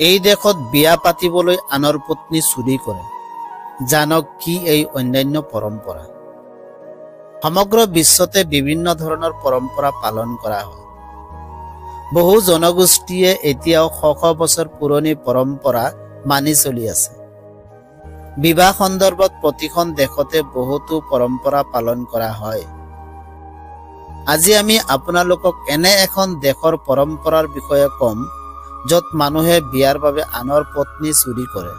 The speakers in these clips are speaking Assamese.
এই দেশত বিয়া পাতিবলৈ আনৰ পত্নী চুৰি কৰে। জানক কি এই অন্যান্য পৰম্পৰা? সমগ্ৰ বিশ্বতে বিভিন্ন ধৰণৰ পৰম্পৰা পালন কৰা হয়। বহু জনগোষ্ঠীয়ে এতিয়াও শ শ বছৰ পুৰণি পৰম্পৰা মানি চলি আছে। বিবাহ সন্দৰ্ভত প্ৰতিখন দেশতে বহুতো পৰম্পৰা পালন কৰা হয়। আজি আমি আপোনালোকক এনে এখন দেশৰ পৰম্পৰাৰ বিষয়ে ক'ম য'ত মানুহে বিয়াৰ বাবে আনৰ পত্নী চুৰি কৰে।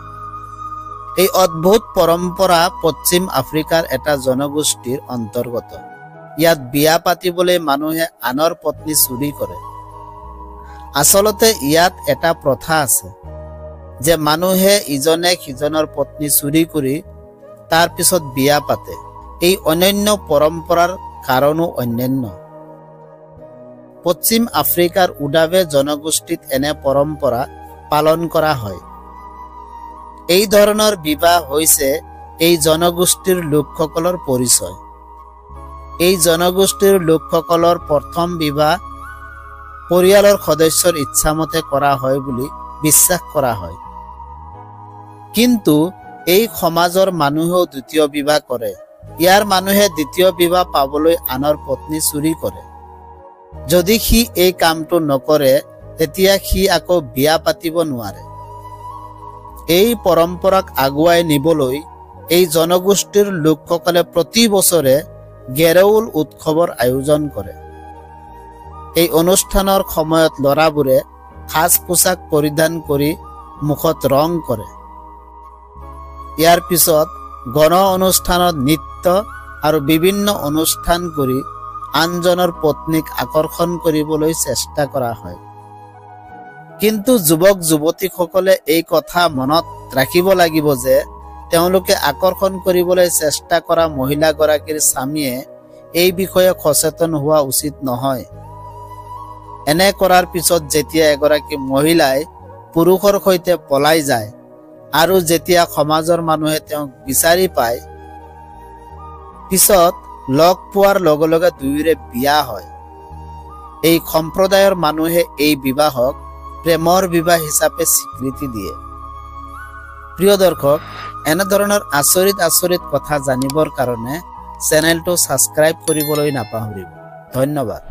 এই অদ্ভুত পৰম্পৰা পশ্চিম আফ্ৰিকাৰ এটা জনগোষ্ঠীৰ অন্তৰ্গত। ইয়াত বিয়া পাতিবলৈ মানুহে আনৰ পত্নী চুৰি কৰে। আচলতে ইয়াত এটা প্ৰথা আছে যে মানুহে ইজনে সিজনৰ পত্নী চুৰি কৰি তাৰ পিছত বিয়া পাতে। এই অনন্য পৰম্পৰাৰ কাৰণো অন্যান্য। পশ্চিম আফ্ৰিকাৰ উডাৱে জনগোষ্ঠীত এনে পৰম্পৰা পালন কৰা হয়। এই ধৰণৰ বিবাহ হৈছে এই জনগোষ্ঠীৰ লোকসকলৰ পৰিচয়। এই জনগোষ্ঠীৰ লোকসকলৰ প্ৰথম বিবাহ পৰিয়ালৰ সদস্যৰ ইচ্ছামতে কৰা হয় বুলি বিশ্বাস কৰা হয়। কিন্তু এই সমাজৰ মানুহেও দ্বিতীয় বিবাহ কৰে। ইয়াৰ মানুহে দ্বিতীয় বিবাহ পাবলৈ আনৰ পত্নী চুৰি কৰে। যদি সি এই কামটো নকৰে তেতিয়া সি আকৌ বিয়া পাতিব নোৱাৰে। এই পৰম্পৰাক আগুৱাই নিবলৈ এই জনগোষ্ঠীৰ লোকসকলে প্ৰতি বছৰে গেৰেউল উৎসৱৰ আয়োজন কৰে। এই অনুষ্ঠানৰ সময়ত ল'ৰাবোৰে সাজ পোছাক পৰিধান কৰি মুখত ৰং কৰে। ইয়াৰ পিছত গণ অনুষ্ঠানত নৃত্য আৰু বিভিন্ন অনুষ্ঠান কৰি আনজনৰ পত্নীক আকৰ্ষণ কৰিবলৈ চেষ্টা কৰা হয়। কিন্তু যুৱক যুৱতীসকলে এই কথা মনত ৰাখিব লাগিব যে তেওঁলোকে আকৰ্ষণ কৰিবলৈ চেষ্টা কৰা মহিলাগৰাকীৰ স্বামীয়ে এই বিষয়ে সচেতন হোৱা উচিত নহয়। এনে কৰাৰ পিছত যেতিয়া এগৰাকী মহিলাই পুৰুষৰ সৈতে পলাই যায় আৰু যেতিয়া সমাজৰ মানুহে তেওঁক বিচাৰি পায়, পিছত লগ পোৱাৰ লগে লগে দুয়োৰে বিয়া হয়। এই সম্প্ৰদায়ৰ মানুহে এই বিবাহক প্ৰেমৰ বিবাহ হিচাপে স্বীকৃতি দিয়ে। প্ৰিয় দৰ্শক, এনেধৰণৰ আচৰিত কথা জানিবৰ কাৰণে চেনেলটো ছাবস্ক্ৰাইব কৰিবলৈ নাপাহৰিব। ধন্যবাদ।